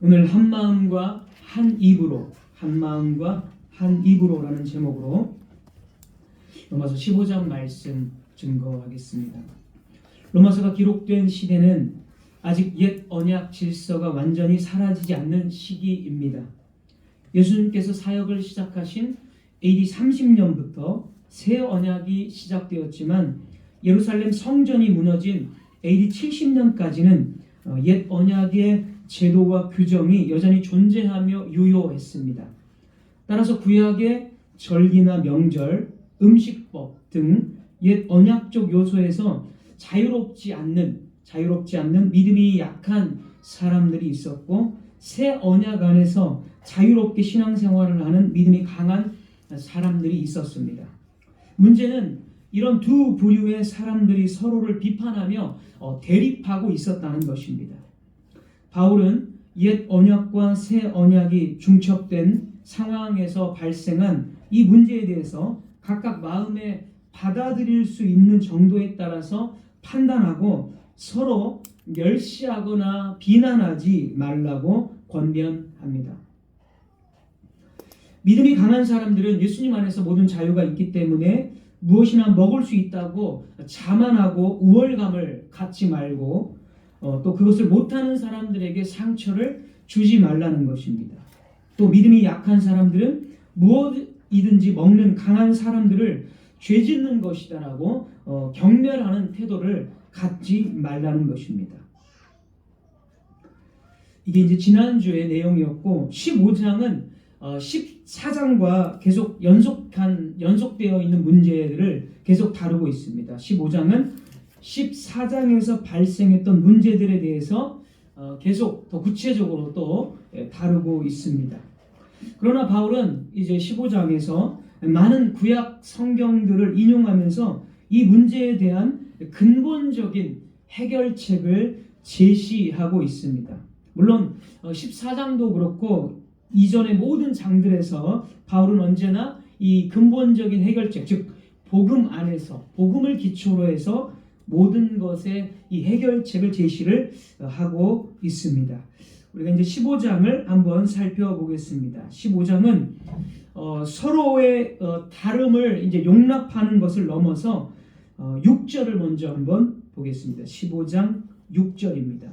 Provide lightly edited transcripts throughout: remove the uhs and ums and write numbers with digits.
오늘 한 마음과 한 입으로라는 제목으로 로마서 15장 말씀 증거하겠습니다. 로마서가 기록된 시대는 아직 옛 언약 질서가 완전히 사라지지 않는 시기입니다. 예수님께서 사역을 시작하신 AD 30년부터 새 언약이 시작되었지만 예루살렘 성전이 무너진 AD 70년까지는 옛 언약의 제도와 규정이 여전히 존재하며 유효했습니다. 따라서 구약의 절기나 명절, 음식법 등 옛 언약적 요소에서 자유롭지 않는 믿음이 약한 사람들이 있었고, 새 언약 안에서 자유롭게 신앙생활을 하는 믿음이 강한 사람들이 있었습니다. 문제는 이런 두 부류의 사람들이 서로를 비판하며 대립하고 있었다는 것입니다. 바울은 옛 언약과 새 언약이 중첩된 상황에서 발생한 이 문제에 대해서 각각 마음에 받아들일 수 있는 정도에 따라서 판단하고 서로 멸시하거나 비난하지 말라고 권면합니다. 믿음이 강한 사람들은 예수님 안에서 모든 자유가 있기 때문에 무엇이나 먹을 수 있다고 자만하고 우월감을 갖지 말고 또 그것을 못하는 사람들에게 상처를 주지 말라는 것입니다. 또 믿음이 약한 사람들은 무엇이든지 먹는 강한 사람들을 죄짓는 것이다라고 경멸하는 태도를 갖지 말라는 것입니다. 이게 이제 지난주의 내용이었고, 15장은 14장과 계속 연속되어 있는 문제들을 계속 다루고 있습니다. 15장은 14장에서 발생했던 문제들에 대해서 계속 더 구체적으로 또 다루고 있습니다. 그러나 바울은 이제 15장에서 많은 구약 성경들을 인용하면서 이 문제에 대한 근본적인 해결책을 제시하고 있습니다. 물론 14장도 그렇고 이전의 모든 장들에서 바울은 언제나 이 근본적인 해결책, 즉 복음 안에서, 복음을 기초로 해서 모든 것의 이 해결책을 제시를 하고 있습니다. 우리가 이제 15장을 한번 살펴보겠습니다. 15장은 서로의 다름을 이제 용납하는 것을 넘어서 6절을 먼저 한번 보겠습니다. 15장 6절입니다.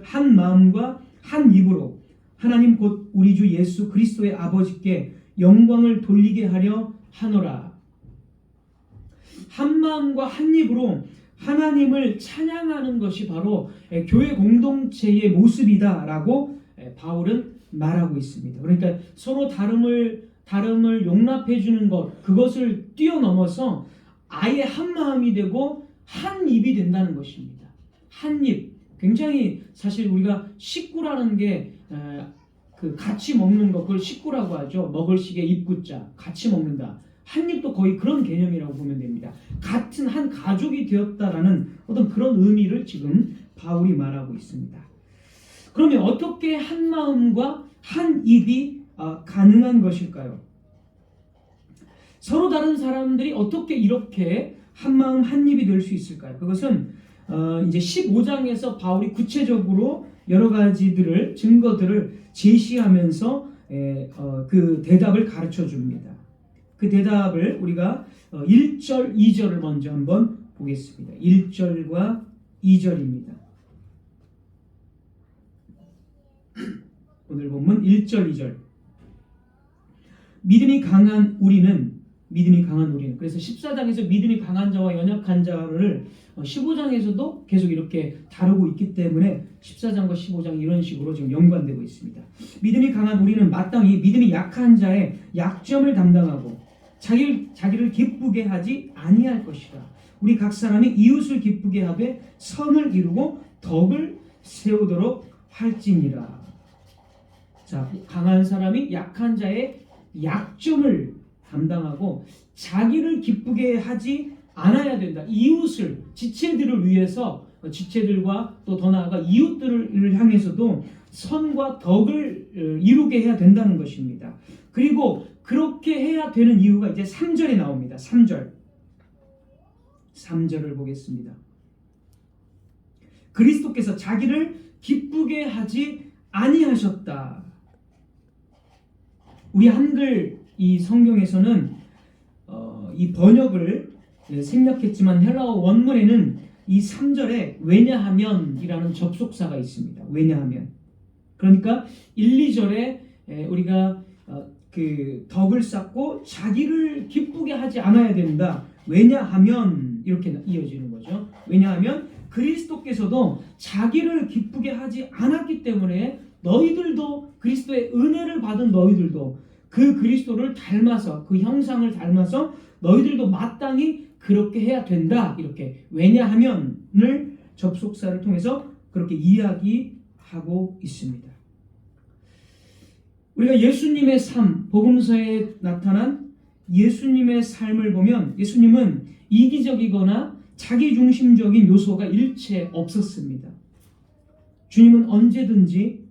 한 마음과 한 입으로 하나님 곧 우리 주 예수 그리스도의 아버지께 영광을 돌리게 하려 하노라. 한 마음과 한 입으로 하나님을 찬양하는 것이 바로 교회 공동체의 모습이다라고 바울은 말하고 있습니다. 그러니까 서로 다름을 용납해 주는 것, 그것을 뛰어넘어서 아예 한 마음이 되고 한 입이 된다는 것입니다. 한 입. 굉장히 사실 우리가 식구라는 게 그 같이 먹는 것, 그걸 식구라고 하죠. 먹을 시계 입구자, 같이 먹는다. 한 입도 거의 그런 개념이라고 보면 됩니다. 같은 한 가족이 되었다라는 어떤 그런 의미를 지금 바울이 말하고 있습니다. 그러면 어떻게 한 마음과 한 입이 가능한 것일까요? 서로 다른 사람들이 어떻게 이렇게 한 마음 한 입이 될 수 있을까요? 그것은 이제 15장에서 바울이 구체적으로 여러 가지들을 증거들을 제시하면서 그 대답을 가르쳐 줍니다. 그 대답을 우리가 1절, 2절을 먼저 한번 보겠습니다. 1절과 2절입니다. 오늘 본문 1절, 2절. 믿음이 강한 우리는 그래서 14장에서 믿음이 강한 자와 연약한 자를 15장에서도 계속 이렇게 다루고 있기 때문에 14장과 15장이 이런 식으로 지금 연관되고 있습니다. 믿음이 강한 우리는 마땅히 믿음이 약한 자의 약점을 담당하고 자기를 기쁘게 하지 아니할 것이다. 우리 각 사람이 이웃을 기쁘게 하되 선을 이루고 덕을 세우도록 할지니라. 자, 강한 사람이 약한 자의 약점을 담당하고 자기를 기쁘게 하지 않아야 된다. 이웃을, 지체들을 위해서, 지체들과 또 더 나아가 이웃들을 향해서도 선과 덕을 이루게 해야 된다는 것입니다. 그리고 그렇게 해야 되는 이유가 이제 3절에 나옵니다. 3절. 3절을 보겠습니다. 그리스도께서 자기를 기쁘게 하지 아니하셨다. 우리 한글 이 성경에서는 이 번역을 생략했지만 헬라어 원문에는 이 3절에 왜냐하면이라는 접속사가 있습니다. 왜냐하면. 그러니까 1, 2절에 우리가 그 덕을 쌓고 자기를 기쁘게 하지 않아야 된다. 왜냐하면 이렇게 이어지는 거죠. 왜냐하면 그리스도께서도 자기를 기쁘게 하지 않았기 때문에 너희들도 그리스도의 은혜를 받은 너희들도 그 그리스도를 닮아서 그 형상을 닮아서 너희들도 마땅히 그렇게 해야 된다. 이렇게 왜냐하면을 접속사를 통해서 그렇게 이야기하고 있습니다. 우리가 예수님의 삶, 복음서에 나타난 예수님의 삶을 보면 예수님은 이기적이거나 자기중심적인 요소가 일체 없었습니다. 주님은 언제든지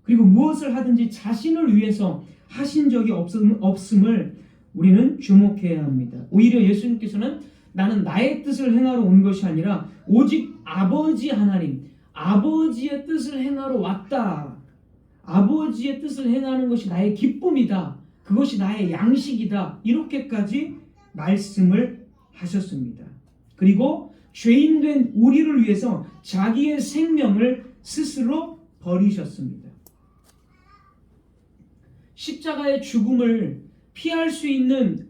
그리고 무엇을 하든지 자신을 위해서 하신 적이 없음을 우리는 주목해야 합니다. 오히려 예수님께서는 나는 나의 뜻을 행하러 온 것이 아니라 오직 아버지 하나님, 아버지의 뜻을 행하러 왔다. 아버지의 뜻을 행하는 것이 나의 기쁨이다. 그것이 나의 양식이다. 이렇게까지 말씀을 하셨습니다. 그리고 죄인된 우리를 위해서 자기의 생명을 스스로 버리셨습니다. 십자가의 죽음을 피할 수 있는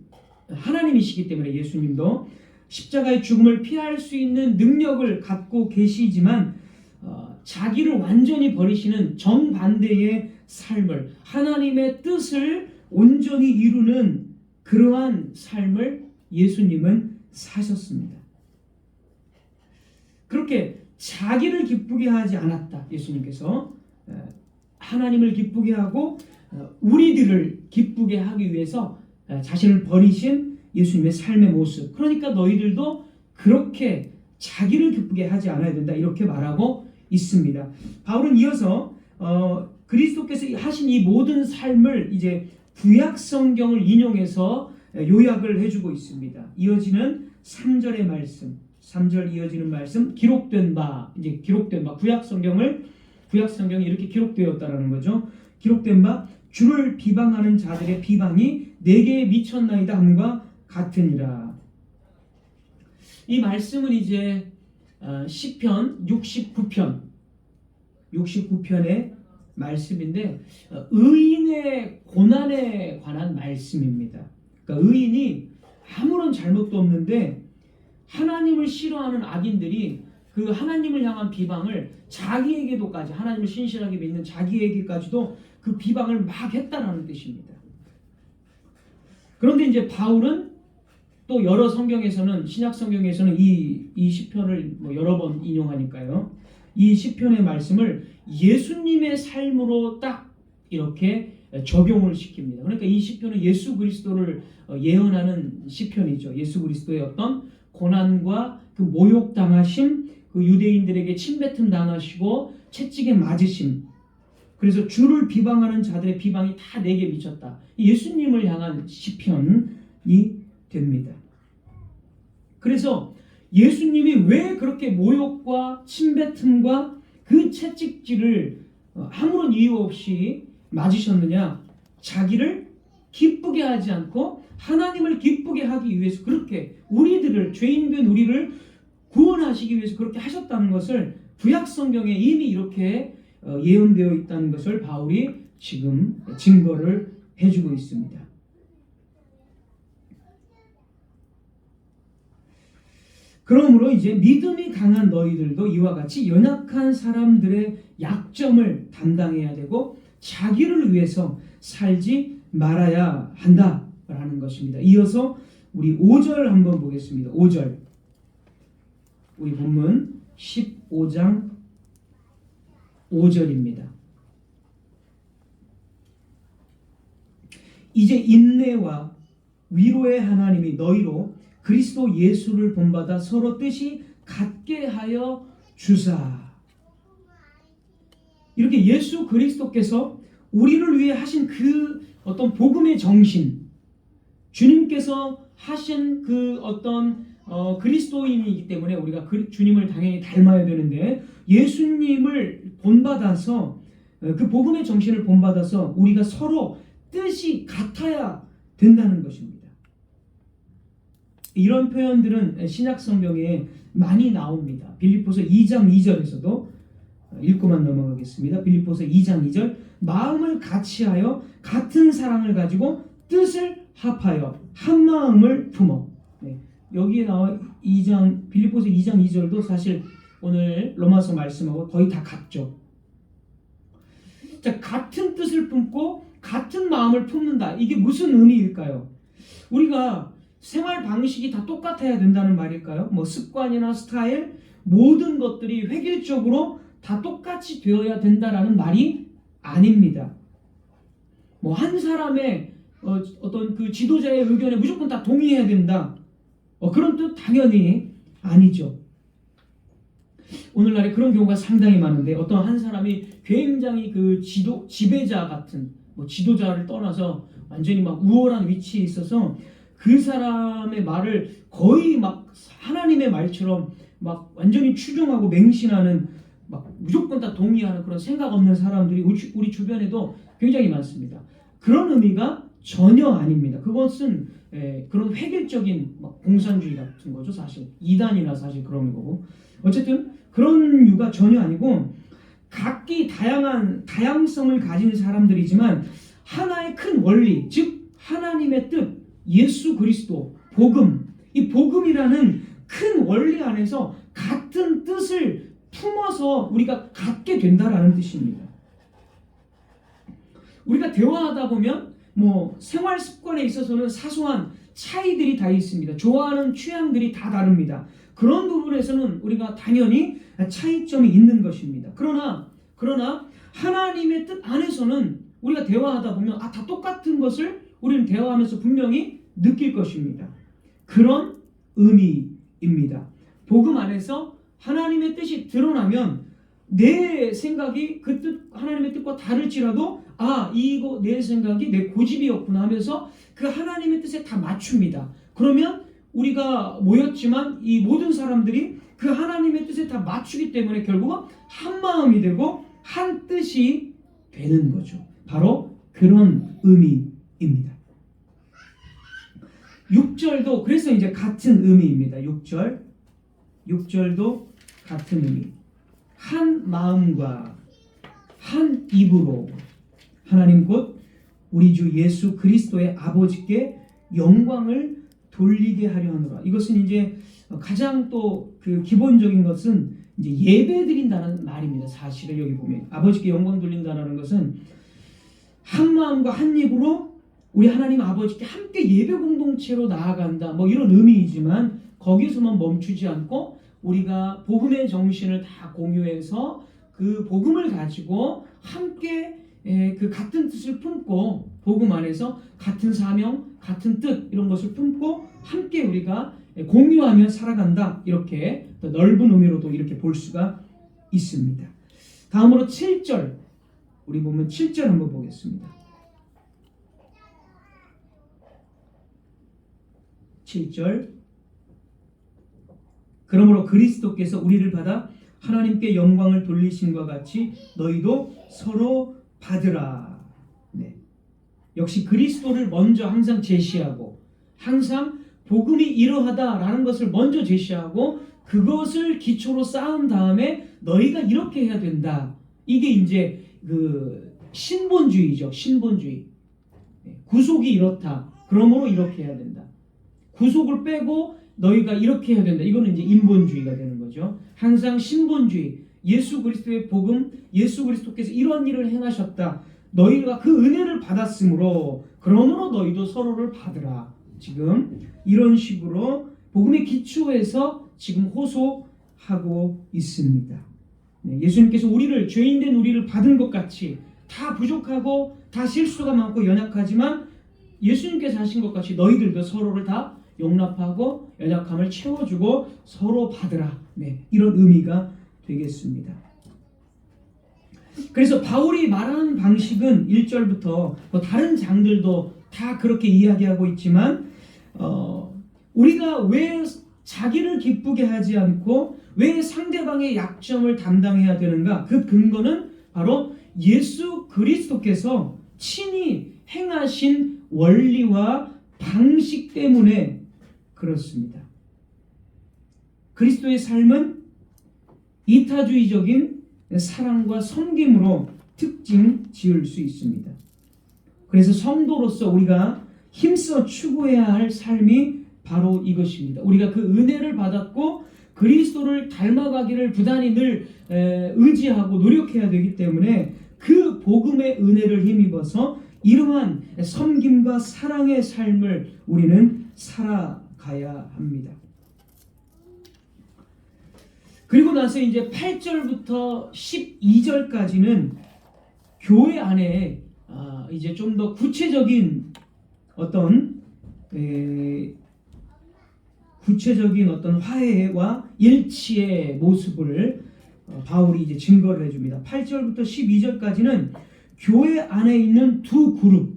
하나님이시기 때문에 예수님도 십자가의 죽음을 피할 수 있는 능력을 갖고 계시지만 자기를 완전히 버리시는 정반대의 삶을 하나님의 뜻을 온전히 이루는 그러한 삶을 예수님은 사셨습니다. 그렇게 자기를 기쁘게 하지 않았다. 예수님께서 하나님을 기쁘게 하고 우리들을 기쁘게 하기 위해서 자신을 버리신 예수님의 삶의 모습. 그러니까 너희들도 그렇게 자기를 기쁘게 하지 않아야 된다. 이렇게 말하고 있습니다. 바울은 이어서 그리스도께서 하신 이 모든 삶을 이제 구약 성경을 인용해서 요약을 해주고 있습니다. 이어지는 3절의 말씀, 3절 이어지는 말씀, 기록된 바, 이제 기록된 바, 구약 성경이 이렇게 기록되었다라는 거죠. 기록된 바, 주를 비방하는 자들의 비방이 내게 미쳤나이다 함과 같으니라. 이 말씀은 이제 시편 69편의 말씀인데 의인의 고난에 관한 말씀입니다. 그러니까 의인이 아무런 잘못도 없는데 하나님을 싫어하는 악인들이 그 하나님을 향한 비방을 자기에게도까지 하나님을 신실하게 믿는 자기에게까지도 그 비방을 막 했다라는 뜻입니다. 그런데 이제 바울은 또 여러 성경에서는 신약 성경에서는 이 시편을 여러 번 인용하니까요. 이 시편의 말씀을 예수님의 삶으로 딱 이렇게 적용을 시킵니다. 그러니까 이 시편은 예수 그리스도를 예언하는 시편이죠. 예수 그리스도의 어떤 고난과 그 모욕당하심, 그 유대인들에게 침뱉음 당하시고 채찍에 맞으심. 그래서 주를 비방하는 자들의 비방이 다 내게 미쳤다. 예수님을 향한 시편이 됩니다. 그래서 예수님이 왜 그렇게 모욕과 침뱉음과 그 채찍질을 아무런 이유 없이 맞으셨느냐? 자기를 기쁘게 하지 않고 하나님을 기쁘게 하기 위해서 그렇게 우리들을 죄인된 우리를 구원하시기 위해서 그렇게 하셨다는 것을 구약 성경에 이미 이렇게 예언되어 있다는 것을 바울이 지금 증거를 해주고 있습니다. 그러므로 이제 믿음이 강한 너희들도 이와 같이 연약한 사람들의 약점을 담당해야 되고 자기를 위해서 살지 말아야 한다라는 것입니다. 이어서 우리 5절 한번 보겠습니다. 5절. 우리 본문 15장 5절입니다. 이제 인내와 위로의 하나님이 너희로 그리스도 예수를 본받아 서로 뜻이 같게 하여 주사. 이렇게 예수 그리스도께서 우리를 위해 하신 그 어떤 복음의 정신, 주님께서 하신 그 어떤 그리스도인이기 때문에 우리가 주님을 당연히 닮아야 되는데, 예수님을 본받아서 그 복음의 정신을 본받아서 우리가 서로 뜻이 같아야 된다는 것입니다. 이런 표현들은 신약 성경에 많이 나옵니다. 빌립보서 2장 2절에서도 읽고만 넘어가겠습니다. 빌립보서 2장 2절, 마음을 같이하여 같은 사랑을 가지고 뜻을 합하여 한 마음을 품어. 네. 여기에 나와 빌립보서 2장 2절도 사실 오늘 로마서 말씀하고 거의 다 같죠. 자, 같은 뜻을 품고 같은 마음을 품는다. 이게 무슨 의미일까요? 우리가 생활 방식이 다 똑같아야 된다는 말일까요? 뭐 습관이나 스타일, 모든 것들이 획일적으로 다 똑같이 되어야 된다라는 말이 아닙니다. 뭐 한 사람의 어떤 그 지도자의 의견에 무조건 다 동의해야 된다. 그런 뜻 당연히 아니죠. 오늘날에 그런 경우가 상당히 많은데, 어떤 한 사람이 굉장히 그 지배자 같은, 뭐 지도자를 떠나서 완전히 막 우월한 위치에 있어서 그 사람의 말을 거의 막 하나님의 말처럼 막 완전히 추종하고 맹신하는, 막 무조건 다 동의하는 그런 생각 없는 사람들이 우리 주변에도 굉장히 많습니다. 그런 의미가 전혀 아닙니다. 그것은 그런 획일적인 막 공산주의 같은 거죠. 사실 이단이나 사실 그런 거고, 어쨌든 그런 이유가 전혀 아니고, 각기 다양성을 가진 사람들이지만 하나의 큰 원리, 즉 하나님의 뜻, 예수 그리스도, 복음, 이 복음이라는 큰 원리 안에서 같은 뜻을 품어서 우리가 갖게 된다라는 뜻입니다. 우리가 대화하다 보면 뭐 생활 습관에 있어서는 사소한 차이들이 다 있습니다. 좋아하는 취향들이 다 다릅니다. 그런 부분에서는 우리가 당연히 차이점이 있는 것입니다. 그러나 하나님의 뜻 안에서는 우리가 대화하다 보면 다 똑같은 것을 우리는 대화하면서 분명히 느낄 것입니다. 그런 의미입니다. 복음 안에서 하나님의 뜻이 드러나면 내 생각이 그 뜻, 하나님의 뜻과 다를지라도 이거 내 생각이 내 고집이었구나 하면서 그 하나님의 뜻에 다 맞춥니다. 그러면 우리가 모였지만 이 모든 사람들이 그 하나님의 뜻에 다 맞추기 때문에 결국은 한 마음이 되고 한 뜻이 되는 거죠. 바로 그런 의미입니다. 6절도 그래서 이제 같은 의미입니다. 6절도 같은 의미. 한 마음과 한 입으로 하나님 곧 우리 주 예수 그리스도의 아버지께 영광을 돌리게 하려 하노라. 이것은 이제 가장 또 그 기본적인 것은 이제 예배 드린다는 말입니다. 사실을 여기 보면 아버지께 영광 돌린다는 것은 한 마음과 한 입으로 우리 하나님 아버지께 함께 예배 공동체로 나아간다. 뭐 이런 의미이지만 거기서만 멈추지 않고 우리가 복음의 정신을 다 공유해서 그 복음을 가지고 함께 그 같은 뜻을 품고 복음 안에서 같은 사명, 같은 뜻 이런 것을 품고 함께 우리가 공유하며 살아간다. 이렇게 넓은 의미로도 이렇게 볼 수가 있습니다. 다음으로 7절 우리 보면 7절 한번 보겠습니다. 7절 그러므로 그리스도께서 우리를 받아 하나님께 영광을 돌리심과 같이 너희도 서로 받으라. 네. 역시 그리스도를 먼저 항상 제시하고 항상 복음이 이러하다라는 것을 먼저 제시하고 그것을 기초로 쌓은 다음에 너희가 이렇게 해야 된다. 이게 이제 그 신본주의죠. 신본주의. 구속이 이렇다. 그러므로 이렇게 해야 된다. 구속을 빼고 너희가 이렇게 해야 된다. 이거는 이제 인본주의가 되는 거죠. 항상 신본주의. 예수 그리스도의 복음, 예수 그리스도께서 이런 일을 행하셨다. 너희가 그 은혜를 받았으므로 그러므로 너희도 서로를 받으라. 지금 이런 식으로 복음의 기초에서 지금 호소하고 있습니다. 네, 예수님께서 죄인된 우리를 받은 것 같이 다 부족하고 다 실수가 많고 연약하지만 예수님께서 하신 것 같이 너희들도 서로를 다 용납하고 연약함을 채워주고 서로 받으라. 네, 이런 의미가 되겠습니다. 그래서 바울이 말하는 방식은 1절부터 다른 장들도 다 그렇게 이야기하고 있지만 우리가 왜 자기를 기쁘게 하지 않고 왜 상대방의 약점을 담당해야 되는가? 그 근거는 바로 예수 그리스도께서 친히 행하신 원리와 방식 때문에 그렇습니다. 그리스도의 삶은 이타주의적인 사랑과 섬김으로 특징 지을 수 있습니다. 그래서 성도로서 우리가 힘써 추구해야 할 삶이 바로 이것입니다. 우리가 그 은혜를 받았고 그리스도를 닮아가기를 부단히 늘 의지하고 노력해야 되기 때문에 그 복음의 은혜를 힘입어서 이러한 섬김과 사랑의 삶을 우리는 살아가야 합니다. 그리고 나서 이제 8절부터 12절까지는 교회 안에 이제 좀 더 구체적인 어떤 화해와 일치의 모습을 바울이 이제 증거를 해줍니다. 8절부터 12절까지는 교회 안에 있는 두 그룹,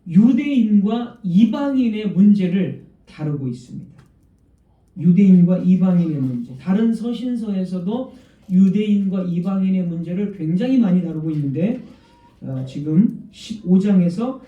유대인과 이방인의 문제를 다루고 있습니다. 유대인과 이방인의 문제. 다른 서신서에서도 유대인과 이방인의 문제를 굉장히 많이 다루고 있는데 지금 15장에서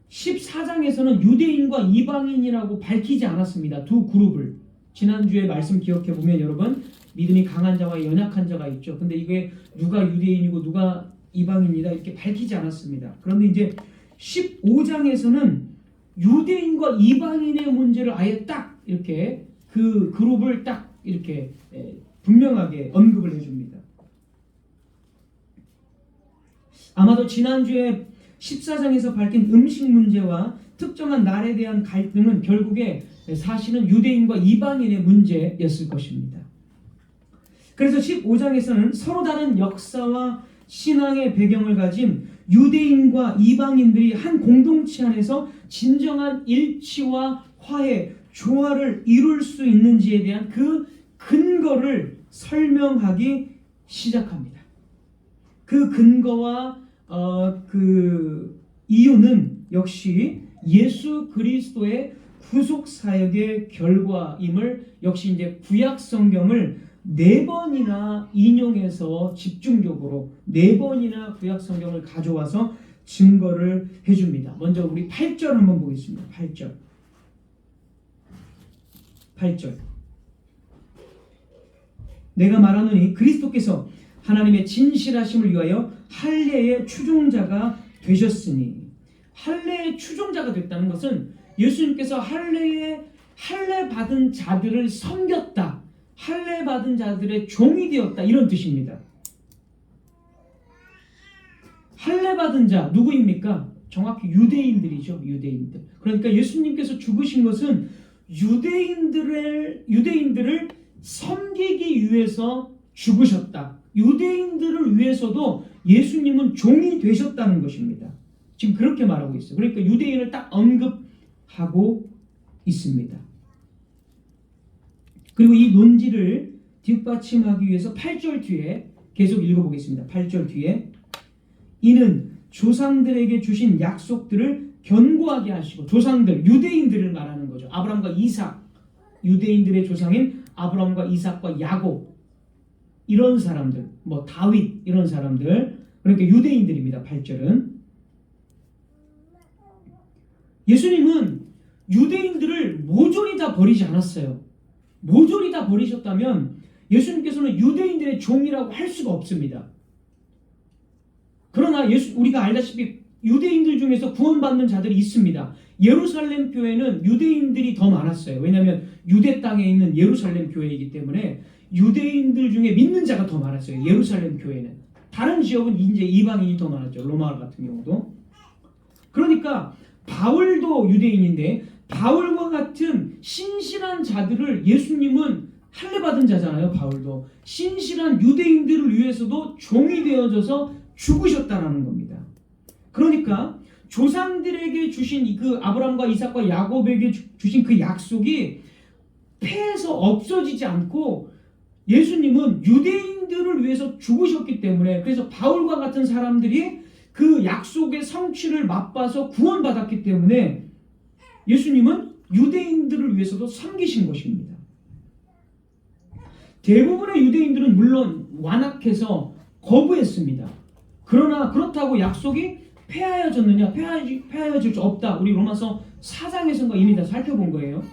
14장에서는 유대인과 이방인이라고 밝히지 않았습니다. 두 그룹을. 지난주에 말씀 기억해 보면 여러분 믿음이 강한 자와 연약한 자가 있죠. 근데 이게 누가 유대인이고 누가 이방인이다 이렇게 밝히지 않았습니다. 그런데 이제 15장에서는 유대인과 이방인의 문제를 아예 딱 이렇게 그 그룹을 딱 이렇게 분명하게 언급을 해줍니다. 아마도 지난주에 14장에서 밝힌 음식 문제와 특정한 날에 대한 갈등은 결국에 사실은 유대인과 이방인의 문제였을 것입니다. 그래서 15장에서는 서로 다른 역사와 신앙의 배경을 가진 유대인과 이방인들이 한 공동체 안에서 진정한 일치와 화해, 조화를 이룰 수 있는지에 대한 그 근거를 설명하기 시작합니다. 그 근거와 그 이유는 역시 예수 그리스도의 구속 사역의 결과임을 역시 이제 구약 성경을 4번이나 인용해서 집중적으로 4번이나 구약 성경을 가져와서 증거를 해줍니다. 먼저 우리 8절 한번 보겠습니다. 8절. 내가 말하노니 그리스도께서 하나님의 진실하심을 위하여 할례의 추종자가 되셨으니, 할례의 추종자가 됐다는 것은 예수님께서 할례 받은 자들을 섬겼다, 할례 받은 자들의 종이 되었다, 이런 뜻입니다. 할례 받은 자 누구입니까? 정확히 유대인들이죠. 유대인들. 그러니까 예수님께서 죽으신 것은 유대인들을 섬기기 위해서 죽으셨다. 유대인들을 위해서도 예수님은 종이 되셨다는 것입니다. 지금 그렇게 말하고 있어요. 그러니까 유대인을 딱 언급하고 있습니다. 그리고 이 논지를 뒷받침하기 위해서 8절 뒤에 계속 읽어보겠습니다. 8절 뒤에 이는 조상들에게 주신 약속들을 견고하게 하시고, 조상들, 유대인들을 말하는 거죠. 아브라함과 이삭, 유대인들의 조상인 아브라함과 이삭과 야곱, 이런 사람들, 뭐 다윗 이런 사람들, 그러니까 유대인들입니다. 8절은 예수님은 유대인들을 모조리 다 버리지 않았어요. 모조리 다 버리셨다면 예수님께서는 유대인들의 종이라고 할 수가 없습니다. 그러나 우리가 알다시피 유대인들 중에서 구원받는 자들이 있습니다. 예루살렘 교회는 유대인들이 더 많았어요. 왜냐하면 유대 땅에 있는 예루살렘 교회이기 때문에 유대인들 중에 믿는 자가 더 많았어요. 예루살렘 교회는. 다른 지역은 이제 이방인이 더 많았죠. 로마 같은 경우도. 그러니까 바울도 유대인인데 바울과 같은 신실한 자들을 예수님은 할례 받은 자잖아요. 바울도 신실한 유대인들을 위해서도 종이 되어져서 죽으셨다라는 겁니다. 그러니까 조상들에게 주신 그 아브라함과 이삭과 야곱에게 주신 그 약속이 폐해서 없어지지 않고 예수님은 유대인들을 위해서 죽으셨기 때문에, 그래서 바울과 같은 사람들이 그 약속의 성취를 맛봐서 구원받았기 때문에 예수님은 유대인들을 위해서도 섬기신 것입니다. 대부분의 유대인들은 물론 완악해서 거부했습니다. 그러나 그렇다고 약속이 폐하여졌느냐? 폐하여질 수 없다. 우리 로마서 4장에서가 이미 다 살펴본 거예요.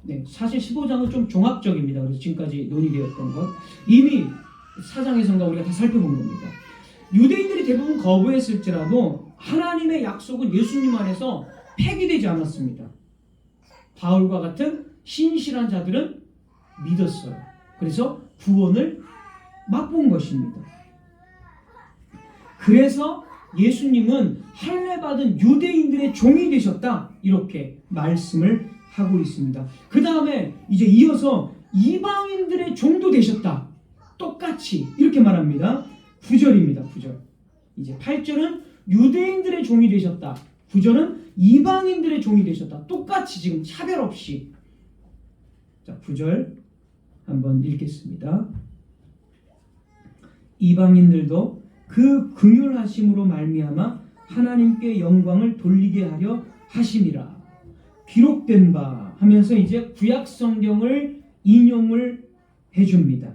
네, 사실 15장은 좀 종합적입니다. 그래서 지금까지 논의되었던 것 이미 4장에서가 우리가 다 살펴본 겁니다. 유대인들이 대부분 거부했을지라도 하나님의 약속은 예수님 안에서 폐기되지 않았습니다. 바울과 같은 신실한 자들은 믿었어요. 그래서 구원을 맛본 것입니다. 그래서 예수님은 할례받은 유대인들의 종이 되셨다. 이렇게 말씀을 하고 있습니다. 그 다음에 이제 이어서 이방인들의 종도 되셨다. 똑같이 이렇게 말합니다. 9절입니다. 9절. 이제 8절은 유대인들의 종이 되셨다. 9절은 이방인들의 종이 되셨다. 똑같이 지금 차별 없이. 자, 9절 한번 읽겠습니다. 이방인들도 그 긍휼하심으로 말미암아 하나님께 영광을 돌리게 하려 하심이라. 기록된 바 하면서 이제 구약 성경을 인용을 해줍니다.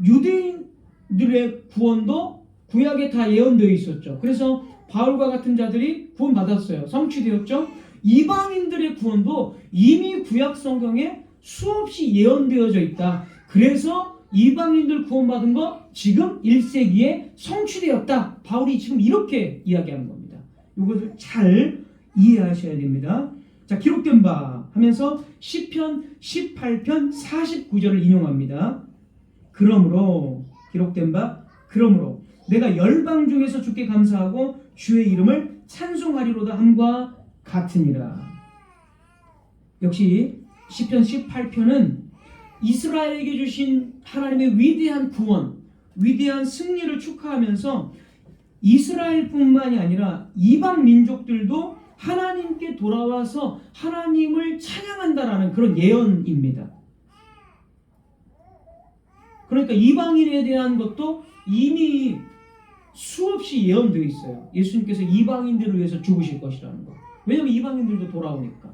유대인들의 구원도 구약에 다 예언되어 있었죠. 그래서 바울과 같은 자들이 구원받았어요. 성취되었죠. 이방인들의 구원도 이미 구약 성경에 수없이 예언되어져 있다. 그래서 이방인들 구원받은 거 지금 1세기에 성취되었다. 바울이 지금 이렇게 이야기하는 겁니다. 이것을 잘 이해하셔야 됩니다. 자, 기록된 바 하면서 시편 18편 49절을 인용합니다. 그러므로 기록된 바 그러므로 내가 열방 중에서 주께 감사하고 주의 이름을 찬송하리로다 함과 같으니라. 역시 시편 18편은 이스라엘에게 주신 하나님의 위대한 구원, 위대한 승리를 축하하면서 이스라엘뿐만이 아니라 이방 민족들도 하나님께 돌아와서 하나님을 찬양한다라는 그런 예언입니다. 그러니까 이방인에 대한 것도 이미 수없이 예언되어 있어요. 예수님께서 이방인들을 위해서 죽으실 것이라는 거. 왜냐하면 이방인들도 돌아오니까.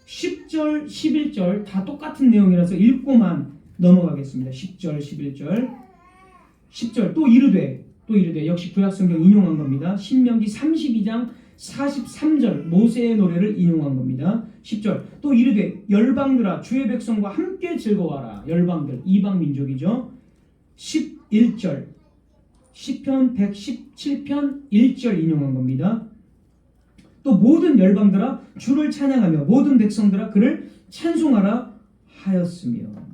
10절, 11절 다 똑같은 내용이라서 읽고만 넘어가겠습니다. 10절, 11절. 10절 또 이르되 역시 구약성경 인용한 겁니다. 신명기 32장 43절 모세의 노래를 인용한 겁니다. 10절 또 이르되 열방들아 주의 백성과 함께 즐거워하라. 열방들 이방 민족이죠. 11절 시편 117편 1절 인용한 겁니다. 또 모든 열방들아 주를 찬양하며 모든 백성들아 그를 찬송하라 하였으며.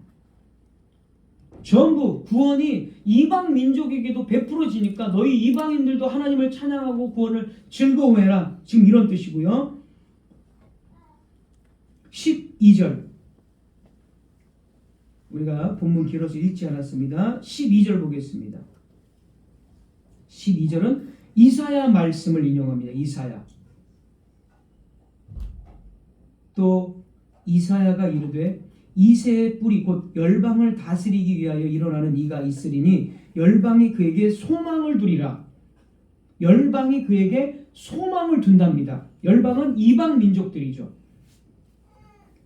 전부 구원이 이방 민족에게도 베풀어지니까 너희 이방인들도 하나님을 찬양하고 구원을 즐거워해라. 지금 이런 뜻이고요. 12절 우리가 본문 길어서 읽지 않았습니다. 12절 보겠습니다. 12절은 이사야 말씀을 인용합니다. 이사야. 또 이사야가 이르되 이새의 뿌리 곧 열방을 다스리기 위하여 일어나는 이가 있으리니 열방이 그에게 소망을 두리라. 열방이 그에게 소망을 둔답니다. 열방은 이방 민족들이죠.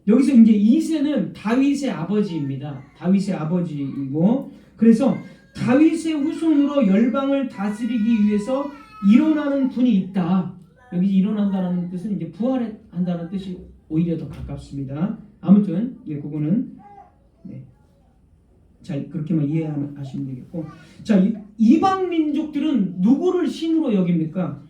여기서 이제 이새는 다윗의 아버지입니다. 다윗의 아버지이고 그래서 다윗의 후손으로 열방을 다스리기 위해서 일어나는 분이 있다. 여기 일어난다는 뜻은 이제 부활한다는 뜻이 오히려 더 가깝습니다. 아무튼 그거는 잘 그렇게만 이해하시면 되겠고, 자, 이방 민족들은 누구를 신으로 여깁니까?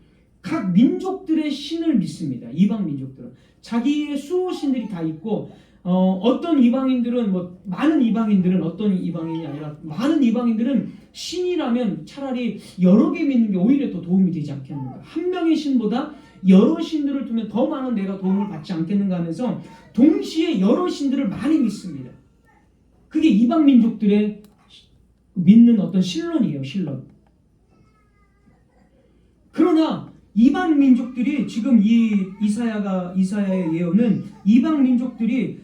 각 민족들의 신을 믿습니다. 이방 민족들은 자기의 수호신들이 다 있고 어떤 이방인들은 많은 이방인들은 어떤 이방인이 아니라 많은 이방인들은 신이라면 차라리 여러 개 믿는 게 오히려 더 도움이 되지 않겠는가. 한 명의 신보다 여러 신들을 두면 더 많은 내가 도움을 받지 않겠는가 하면서 동시에 여러 신들을 많이 믿습니다. 그게 이방 민족들의 믿는 어떤 신론이에요. 신론. 그러나 이방 민족들이 지금 이 이사야의 예언은 이방 민족들이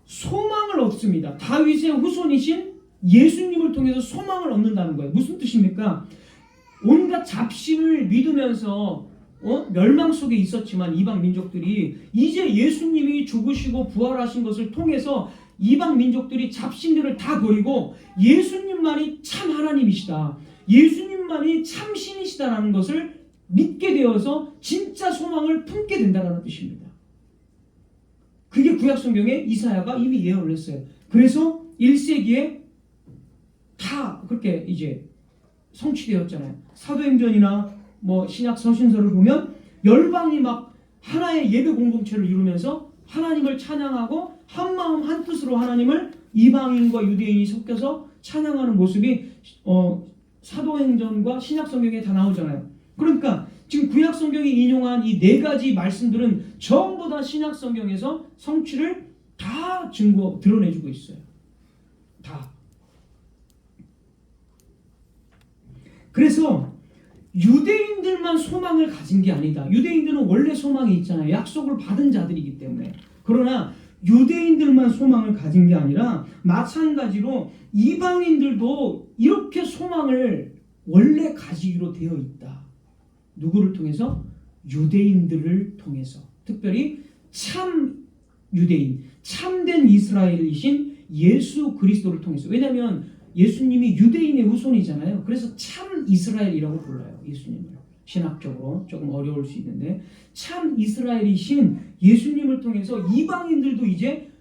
소망을 얻습니다. 다윗의 후손이신 예수님을 통해서 소망을 얻는다는 거예요. 무슨 뜻입니까? 온갖 잡신을 믿으면서 멸망 속에 있었지만 이방 민족들이 이제 예수님이 죽으시고 부활하신 것을 통해서 이방 민족들이 잡신들을 다 버리고 예수님만이 참 하나님이시다, 예수님만이 참 신이시다라는 것을 믿게 되어서 진짜 소망을 품게 된다는 뜻입니다. 그게 구약성경에 이사야가 이미 예언을 했어요. 그래서 1세기에 다 그렇게 이제 성취되었잖아요. 사도행전이나 신약 서신서를 보면 열방이 막 하나의 예배 공동체를 이루면서 하나님을 찬양하고 한 마음 한 뜻으로 하나님을 이방인과 유대인이 섞여서 찬양하는 모습이 사도행전과 신약 성경에 다 나오잖아요. 그러니까 지금 구약 성경이 인용한 이 네 가지 말씀들은 전부 다 신약 성경에서 성취를 다 드러내주고 있어요. 다. 그래서 유대인들만 소망을 가진 게 아니다. 유대인들은 원래 소망이 있잖아요. 약속을 받은 자들이기 때문에. 그러나 유대인들만 소망을 가진 게 아니라 마찬가지로 이방인들도 이렇게 소망을 원래 가지기로 되어 있다. 누구를 통해서? 유대인들을 통해서. 특별히 참 유대인, 참된 이스라엘이신 예수 그리스도를 통해서. 왜냐하면 예수님이 유대인의 후손이잖아요. 그래서 참 이스라엘이라고 불러요. 예수님을. 신학적으로 조금 어려울 수 있는데 참 이스라엘이신 예수님을 통해서 이방인들도 이제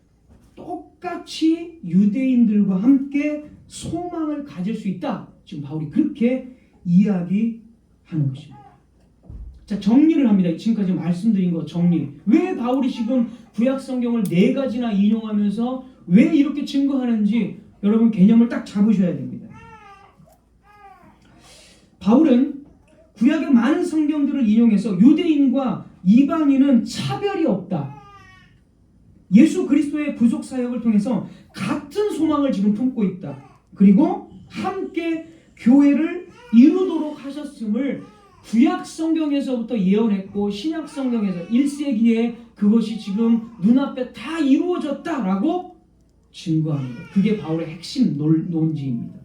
똑같이 유대인들과 함께 소망을 가질 수 있다. 지금 바울이 그렇게 이야기하는 것입니다. 자, 정리를 합니다. 지금까지 말씀드린 거 정리. 왜 바울이 지금 구약 성경을 4가지나 인용하면서 왜 이렇게 증거하는지 여러분 개념을 딱 잡으셔야 됩니다. 바울은 구약의 많은 성경들을 인용해서 유대인과 이방인은 차별이 없다. 예수 그리스도의 부속 사역을 통해서 같은 소망을 지금 품고 있다. 그리고 함께 교회를 이루도록 하셨음을 구약 성경에서부터 예언했고 신약 성경에서 1세기에 그것이 지금 눈앞에 다 이루어졌다라고 증거하는 거예요. 그게 바울의 핵심 논지입니다.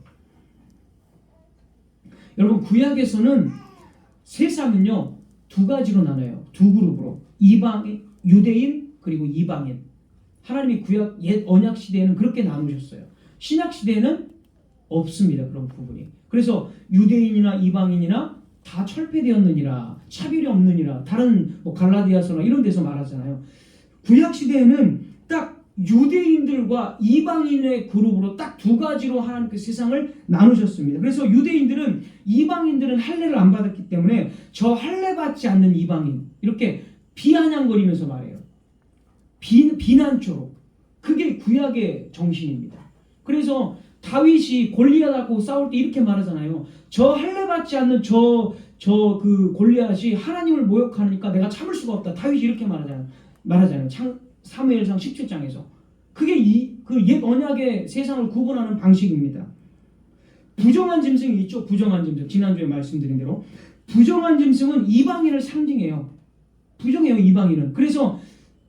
여러분 구약에서는 세상은요 2가지로 나눠요. 2그룹으로. 유대인 그리고 이방인. 하나님이 구약 옛 언약 시대에는 그렇게 나누셨어요. 신약 시대에는 없습니다. 그런 부분이. 그래서 유대인이나 이방인이나 다 철폐되었느니라, 차별이 없느니라. 다른 갈라디아서나 이런 데서 말하잖아요. 구약 시대에는 딱 유대인들과 이방인의 그룹으로 딱 2가지로 하나님께 세상을 나누셨습니다. 그래서 유대인들은 이방인들은 할례를 안 받았기 때문에 저 할례 받지 않는 이방인 이렇게 비아냥거리면서 말해요. 비난조로. 그게 구약의 정신입니다. 그래서 다윗이 골리앗하고 싸울 때 이렇게 말하잖아요. 저 할례 받지 않는 그 골리앗이 하나님을 모욕하니까 내가 참을 수가 없다. 다윗이 이렇게 말하잖아요. 사무엘상 17장에서. 그게 그 옛 언약의 세상을 구분하는 방식입니다. 부정한 짐승이 있죠. 부정한 짐승. 지난주에 말씀드린 대로. 부정한 짐승은 이방인을 상징해요. 부정해요. 이방인은. 그래서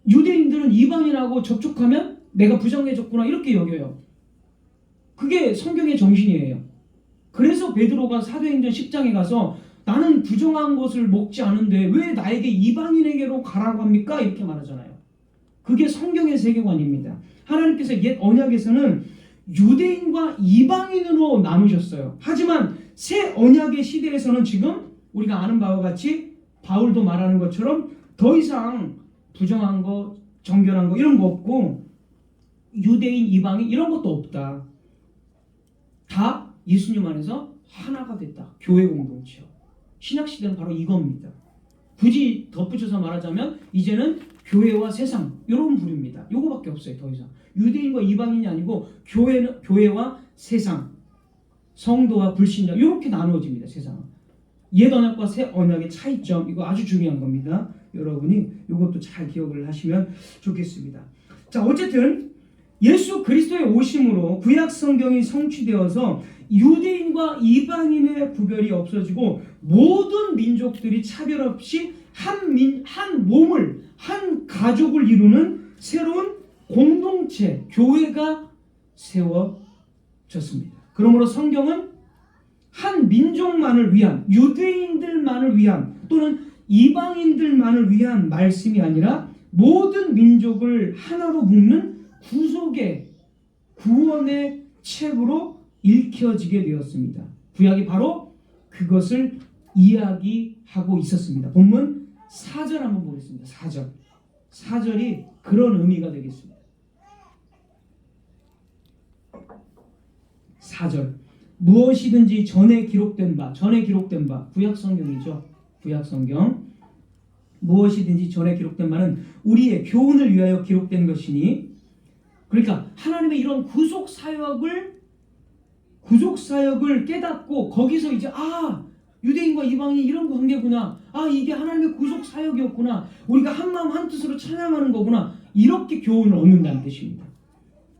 유대인들은 이방인하고 접촉하면 내가 부정해졌구나 이렇게 여겨요. 그게 성경의 정신이에요. 그래서 베드로가 사도행전 10장에 가서 나는 부정한 것을 먹지 않은데 왜 나에게 이방인에게로 가라고 합니까? 이렇게 말하잖아요. 그게 성경의 세계관입니다. 하나님께서 옛 언약에서는 유대인과 이방인으로 나누셨어요. 하지만 새 언약의 시대에서는 지금 우리가 아는 바와 같이 바울도 말하는 것처럼 더 이상 부정한 거, 정결한 거 이런 거 없고 유대인, 이방인 이런 것도 없다. 다 예수님 안에서 하나가 됐다. 교회 공동체요. 신약시대는 바로 이겁니다. 굳이 덧붙여서 말하자면 이제는 교회와 세상 이런 부류입니다. 요거밖에 없어요. 더 이상. 유대인과 이방인이 아니고 교회와 세상, 성도와 불신자 이렇게 나누어집니다. 세상은. 옛 언약과 새 언약의 차이점 이거 아주 중요한 겁니다. 여러분이 이것도 잘 기억을 하시면 좋겠습니다. 자, 어쨌든 예수 그리스도의 오심으로 구약 성경이 성취되어서 유대인과 이방인의 구별이 없어지고 모든 민족들이 차별 없이 한 몸을, 한 가족을 이루는 새로운 공동체, 교회가 세워졌습니다. 그러므로 성경은 한 민족만을 위한, 유대인들만을 위한 또는 이방인들만을 위한 말씀이 아니라 모든 민족을 하나로 묶는 구속의 구원의 책으로 읽혀지게 되었습니다. 구약이 바로 그것을 이야기하고 있었습니다. 본문 4절 한번 보겠습니다. 4절. 4절이 그런 의미가 되겠습니다. 4절. 무엇이든지 전에 기록된 바 구약 성경이죠. 구약 성경. 무엇이든지 전에 기록된 바는 우리의 교훈을 위하여 기록된 것이니, 그러니까 하나님의 이런 구속 사역을 깨닫고 거기서 이제 유대인과 이방인이 이런 관계구나, 이게 하나님의 구속 사역이었구나, 우리가 한마음 한뜻으로 찬양하는 거구나, 이렇게 교훈을 얻는다는 뜻입니다.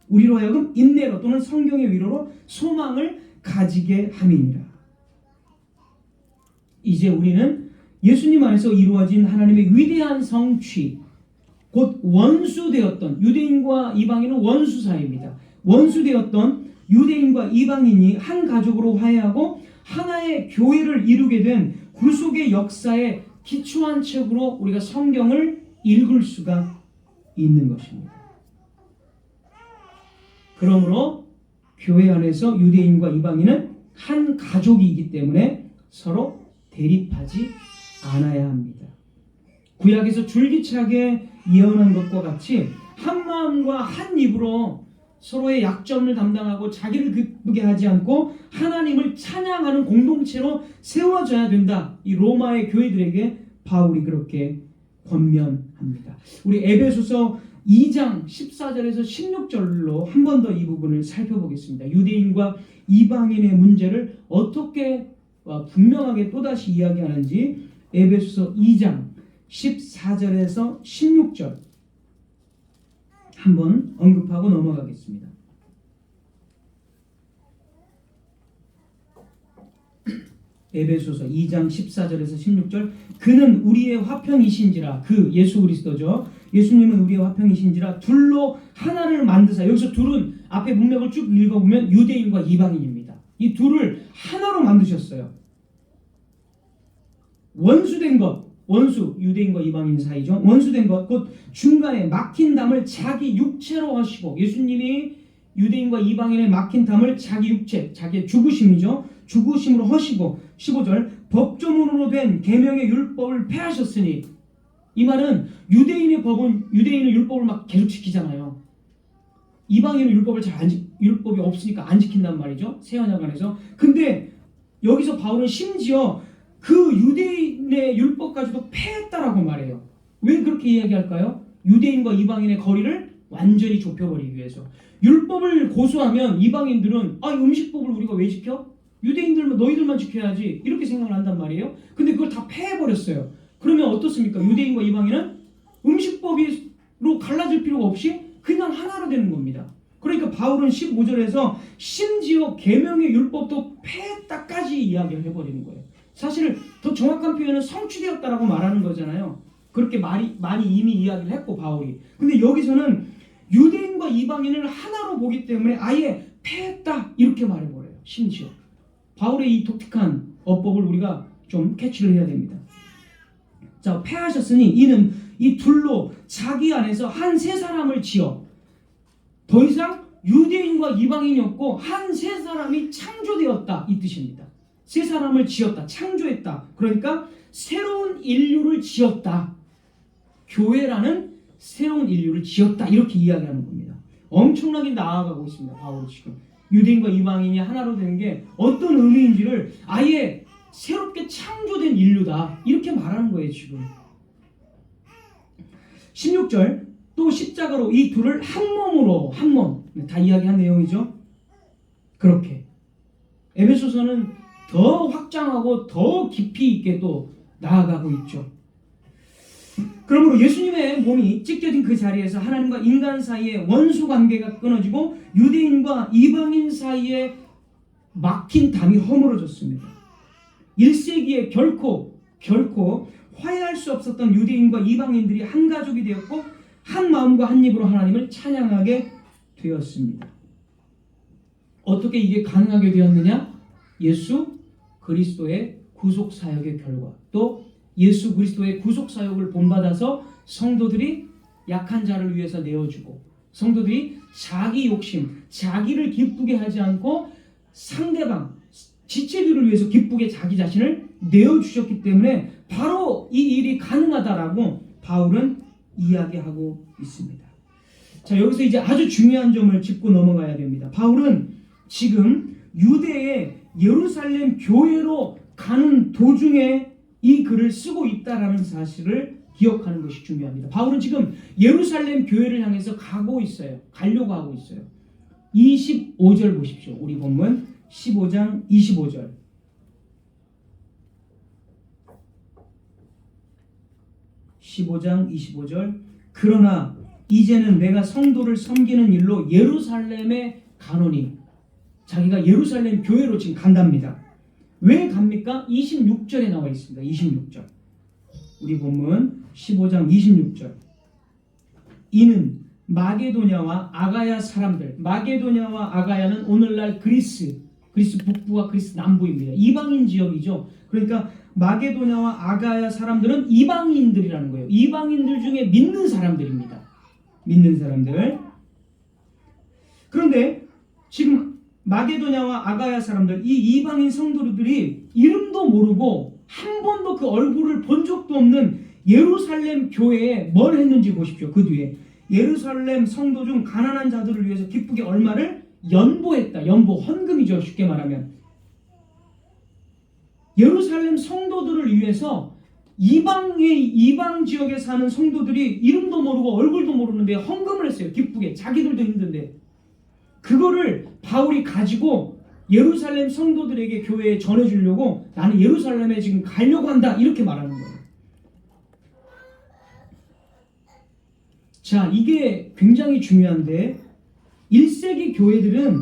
우리로 하여금 인내로 또는 성경의 위로로 소망을 가지게 함이니라. 이제 우리는 예수님 안에서 이루어진 하나님의 위대한 성취, 곧 원수되었던 유대인과 이방인은 원수 사이입니다. 원수되었던 유대인과 이방인이 한 가족으로 화해하고 하나의 교회를 이루게 된 구속의 역사에 기초한 책으로 우리가 성경을 읽을 수가 있는 것입니다. 그러므로 교회 안에서 유대인과 이방인은 한 가족이기 때문에 서로 대립하지 않아야 합니다. 구약에서 줄기차게 예언한 것과 같이 한 마음과 한 입으로 서로의 약점을 담당하고 자기를 기쁘게 하지 않고 하나님을 찬양하는 공동체로 세워져야 된다. 이 로마의 교회들에게 바울이 그렇게 권면합니다. 우리 에베소서 2장 14절에서 16절로 한 번 더 이 부분을 살펴보겠습니다. 유대인과 이방인의 문제를 어떻게 분명하게 또다시 이야기하는지 에베소서 2장 14절에서 16절 한번 언급하고 넘어가겠습니다. 에베소서 2장 14절에서 16절. 그는 우리의 화평이신지라, 그 예수 그리스도죠. 예수님은 우리의 화평이신지라 둘로 하나를 만드사. 여기서 둘은 앞에 문맥을 쭉 읽어보면 유대인과 이방인입니다. 이 둘을 하나로 만드셨어요. 원수된 것, 원수, 유대인과 이방인 사이죠. 원수된 것, 곧 중간에 막힌 담을 자기 육체로 하시고, 예수님이 유대인과 이방인의 막힌 담을 자기 육체, 자기의 죽으심이죠. 죽으심으로 하시고, 15절, 법조문으로 된 계명의 율법을 폐하셨으니, 이 말은 유대인의 법은, 유대인은 율법을 막 계속 지키잖아요. 이방인은 율법이 없으니까 안 지킨단 말이죠. 새 언약 안에서. 근데 여기서 바울은 심지어 그 유대인의 율법까지도 폐했다라고 말해요. 왜 그렇게 이야기할까요? 유대인과 이방인의 거리를 완전히 좁혀버리기 위해서. 율법을 고수하면 이방인들은 음식법을 우리가 왜 지켜? 유대인들만, 너희들만 지켜야지, 이렇게 생각을 한단 말이에요. 근데 그걸 다 폐해버렸어요. 그러면 어떻습니까? 유대인과 이방인은 음식법으로 갈라질 필요가 없이 그냥 하나로 되는 겁니다. 그러니까 바울은 15절에서 심지어 계명의 율법도 폐했다까지 이야기를 해버리는 거예요. 사실 더 정확한 표현은 성취되었다라고 말하는 거잖아요. 그렇게 많이 이미 이야기를 했고 바울이. 근데 여기서는 유대인과 이방인을 하나로 보기 때문에 아예 폐했다 이렇게 말해버려요. 심지어 바울의 이 독특한 어법을 우리가 좀 캐치를 해야 됩니다. 자, 폐하셨으니 이는 이 둘로 자기 안에서 한 세 사람을 지어 더 이상 유대인과 이방인이 없고 한 세 사람이 창조되었다 이 뜻입니다. 세 사람을 지었다, 창조했다. 그러니까 새로운 인류를 지었다. 교회라는 새로운 인류를 지었다 이렇게 이야기하는 겁니다. 엄청나게 나아가고 있습니다. 바울이 지금 유대인과 이방인이 하나로 되는 게 어떤 의미인지를 아예 새롭게 창조된 인류다 이렇게 말하는 거예요. 지금 16절, 또 십자가로 이 둘을 한 몸으로, 한 몸, 다 이야기한 내용이죠. 그렇게 에베소서는 더 확장하고 더 깊이 있게 또 나아가고 있죠. 그러므로 예수님의 몸이 찢겨진 그 자리에서 하나님과 인간 사이의 원수 관계가 끊어지고 유대인과 이방인 사이에 막힌 담이 허물어졌습니다. 1세기에 결코 화해할 수 없었던 유대인과 이방인들이 한 가족이 되었고 한 마음과 한 입으로 하나님을 찬양하게 되었습니다. 어떻게 이게 가능하게 되었느냐? 예수 그리스도의 구속 사역의 결과, 또 예수 그리스도의 구속 사역을 본받아서 성도들이 약한 자를 위해서 내어주고, 성도들이 자기 욕심, 자기를 기쁘게 하지 않고 상대방, 지체들을 위해서 기쁘게 자기 자신을 내어주셨기 때문에 바로 이 일이 가능하다라고 바울은 이야기하고 있습니다. 자, 여기서 이제 아주 중요한 점을 짚고 넘어가야 됩니다. 바울은 지금 유대의 예루살렘 교회로 가는 도중에 이 글을 쓰고 있다라는 사실을 기억하는 것이 중요합니다. 바울은 지금 예루살렘 교회를 향해서 가고 있어요. 가려고 하고 있어요. 25절 보십시오. 우리 본문 15장 25절. 그러나 이제는 내가 성도를 섬기는 일로 예루살렘에 가노니. 자기가 예루살렘 교회로 지금 간답니다. 왜 갑니까? 26절에 나와 있습니다. 26절. 우리 본문 15장 26절. 이는 마게도냐와 아가야 사람들, 마게도냐와 아가야는 오늘날 그리스 북부와 그리스 남부입니다. 이방인 지역이죠. 그러니까 마게도냐와 아가야 사람들은 이방인들이라는 거예요. 이방인들 중에 믿는 사람들입니다. 믿는 사람들. 그런데 지금 마게도냐와 아가야 사람들, 이 이방인 성도들이 이름도 모르고 한 번도 그 얼굴을 본 적도 없는 예루살렘 교회에 뭘 했는지 보십시오. 그 뒤에 예루살렘 성도 중 가난한 자들을 위해서 기쁘게 얼마를 연보했다. 연보, 헌금이죠. 쉽게 말하면 예루살렘 성도들을 위해서 이방 지역에 사는 성도들이 이름도 모르고 얼굴도 모르는데 헌금을 했어요. 기쁘게. 자기들도 힘든데 그거를 바울이 가지고 예루살렘 성도들에게 교회에 전해주려고 나는 예루살렘에 지금 가려고 한다 이렇게 말하는 거예요. 자, 이게 굉장히 중요한데 1세기 교회들은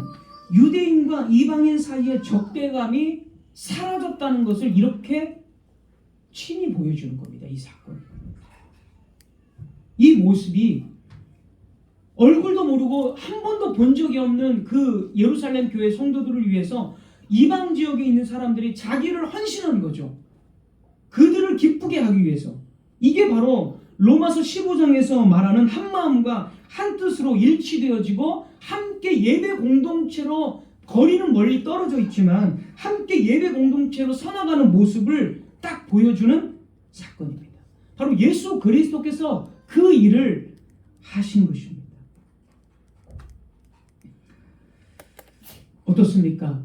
유대인과 이방인 사이의 적대감이 사라졌다는 것을 이렇게 친히 보여주는 겁니다. 이 사건. 이 모습이 얼굴도 모르고 한 번도 본 적이 없는 그 예루살렘 교회 성도들을 위해서 이방 지역에 있는 사람들이 자기를 헌신한 거죠. 그들을 기쁘게 하기 위해서. 이게 바로 로마서 15장에서 말하는 한 마음과 한 뜻으로 일치되어지고 함께 예배 공동체로 거리는 멀리 떨어져 있지만 함께 예배 공동체로 서나가는 모습을 딱 보여주는 사건입니다. 바로 예수 그리스도께서 그 일을 하신 것입니다. 어떻습니까?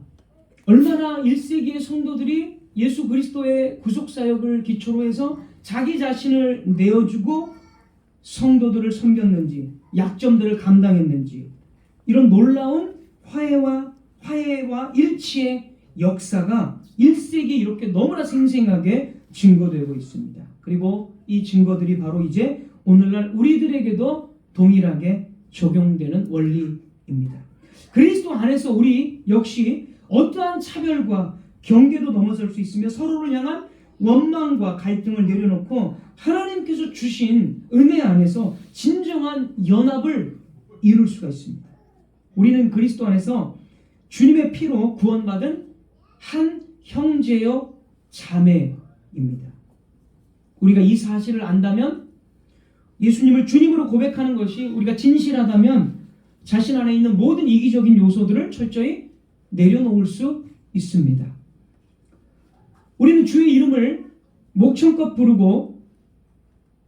얼마나 1세기의 성도들이 예수 그리스도의 구속사역을 기초로 해서 자기 자신을 내어주고 성도들을 섬겼는지, 약점들을 감당했는지, 이런 놀라운 화해와 일치의 역사가 1세기에 이렇게 너무나 생생하게 증거되고 있습니다. 그리고 이 증거들이 바로 이제 오늘날 우리들에게도 동일하게 적용되는 원리입니다. 그리스도 안에서 우리 역시 어떠한 차별과 경계도 넘어설 수 있으며 서로를 향한 원망과 갈등을 내려놓고 하나님께서 주신 은혜 안에서 진정한 연합을 이룰 수가 있습니다. 우리는 그리스도 안에서 주님의 피로 구원받은 한 형제요 자매입니다. 우리가 이 사실을 안다면, 예수님을 주님으로 고백하는 것이 우리가 진실하다면 자신 안에 있는 모든 이기적인 요소들을 철저히 내려놓을 수 있습니다. 우리는 주의 이름을 목청껏 부르고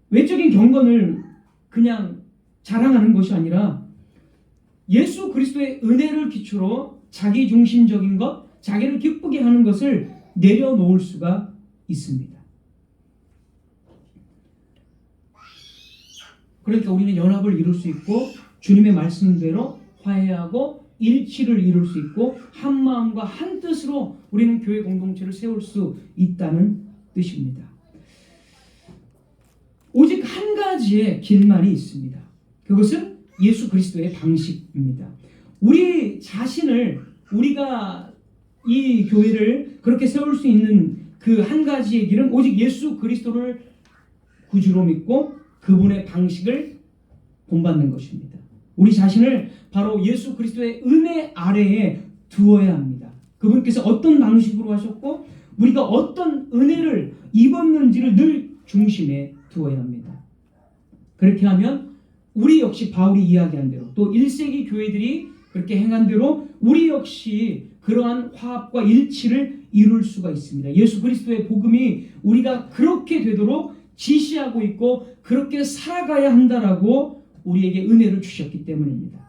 외적인 경건을 그냥 자랑하는 것이 아니라 예수 그리스도의 은혜를 기초로 자기 중심적인 것, 자기를 기쁘게 하는 것을 내려놓을 수가 있습니다. 그러니까 우리는 연합을 이룰 수 있고 주님의 말씀대로 화해하고 일치를 이룰 수 있고 한 마음과 한 뜻으로 우리는 교회 공동체를 세울 수 있다는 뜻입니다. 오직 한 가지의 길만이 있습니다. 그것은 예수 그리스도의 방식입니다. 우리 자신을, 우리가 이 교회를 그렇게 세울 수 있는 그 한 가지의 길은 오직 예수 그리스도를 구주로 믿고 그분의 방식을 본받는 것입니다. 우리 자신을 바로 예수 그리스도의 은혜 아래에 두어야 합니다. 그분께서 어떤 방식으로 하셨고 우리가 어떤 은혜를 입었는지를 늘 중심에 두어야 합니다. 그렇게 하면 우리 역시 바울이 이야기한 대로 또 1세기 교회들이 그렇게 행한 대로 우리 역시 그러한 화합과 일치를 이룰 수가 있습니다. 예수 그리스도의 복음이 우리가 그렇게 되도록 지시하고 있고 그렇게 살아가야 한다라고 우리에게 은혜를 주셨기 때문입니다.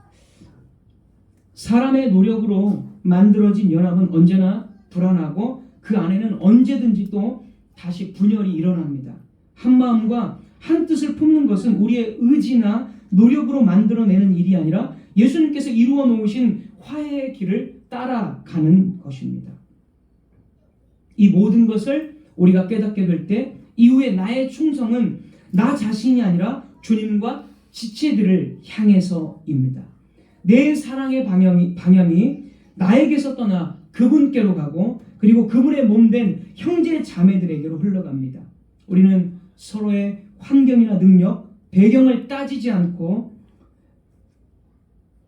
사람의 노력으로 만들어진 연합은 언제나 불안하고 그 안에는 언제든지 또 다시 분열이 일어납니다. 한 마음과 한 뜻을 품는 것은 우리의 의지나 노력으로 만들어내는 일이 아니라 예수님께서 이루어 놓으신 화해의 길을 따라가는 것입니다. 이 모든 것을 우리가 깨닫게 될 때 이후에 나의 충성은 나 자신이 아니라 주님과 지체들을 향해서입니다. 내 사랑의 방향이 나에게서 떠나 그분께로 가고 그리고 그분의 몸된 형제 자매들에게로 흘러갑니다. 우리는 서로의 환경이나 능력, 배경을 따지지 않고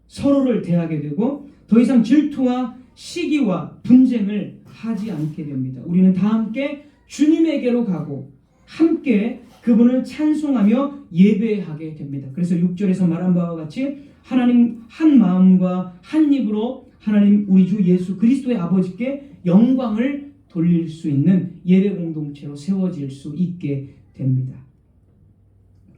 서로를 대하게 되고 더 이상 질투와 시기와 분쟁을 하지 않게 됩니다. 우리는 다 함께 주님에게로 가고 함께 그분을 찬송하며 예배하게 됩니다. 그래서 6절에서 말한 바와 같이 하나님 한 마음과 한 입으로 하나님 우리 주 예수 그리스도의 아버지께 영광을 돌릴 수 있는 예배 공동체로 세워질 수 있게 됩니다.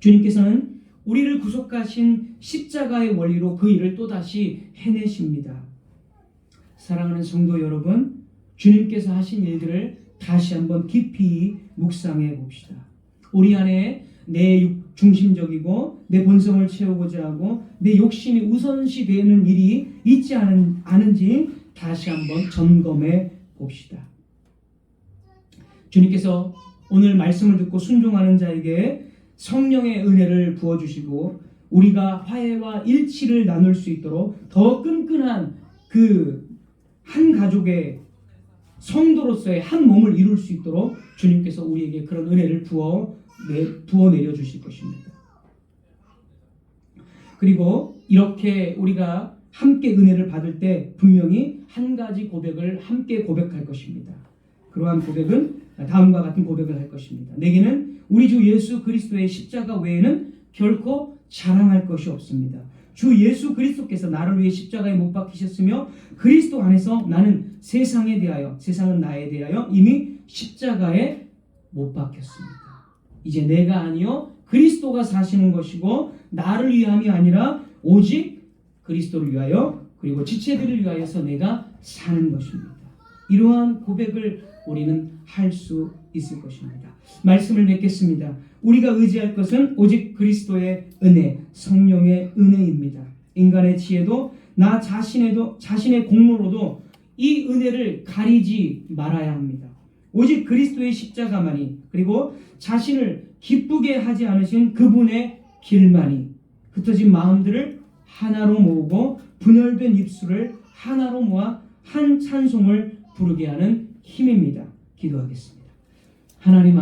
주님께서는 우리를 구속하신 십자가의 원리로 그 일을 또다시 해내십니다. 사랑하는 성도 여러분, 주님께서 하신 일들을 다시 한번 깊이 묵상해 봅시다. 우리 안에 내 중심적이고 내 본성을 채우고자 하고 내 욕심이 우선시 되는 일이 있지 않은지 다시 한번 점검해 봅시다. 주님께서 오늘 말씀을 듣고 순종하는 자에게 성령의 은혜를 부어주시고 우리가 화해와 일치를 나눌 수 있도록 더 끈끈한 그 한 가족의 성도로서의 한 몸을 이룰 수 있도록 주님께서 우리에게 그런 은혜를 부어 내려 주실 것입니다. 그리고 이렇게 우리가 함께 은혜를 받을 때 분명히 한 가지 고백을 함께 고백할 것입니다. 그러한 고백은 다음과 같은 고백을 할 것입니다. 내게는 우리 주 예수 그리스도의 십자가 외에는 결코 자랑할 것이 없습니다. 주 예수 그리스도께서 나를 위해 십자가에 못 박히셨으며 그리스도 안에서 나는 세상에 대하여 세상은 나에 대하여 이미 십자가에 못 박혔습니다. 이제 내가 아니요 그리스도가 사시는 것이고 나를 위함이 아니라 오직 그리스도를 위하여 그리고 지체들을 위하여서 내가 사는 것입니다. 이러한 고백을 우리는 할 수 있을 것입니다. 말씀을 맺겠습니다. 우리가 의지할 것은 오직 그리스도의 은혜, 성령의 은혜입니다. 인간의 지혜도 나 자신의 공로로도 이 은혜를 가리지 말아야 합니다. 오직 그리스도의 십자가만이 그리고 자신을 기쁘게 하지 않으신 그분의 길만이 흩어진 마음들을 하나로 모으고 분열된 입술을 하나로 모아 한 찬송을 부르게 하는 힘입니다. 기도하겠습니다. 하나님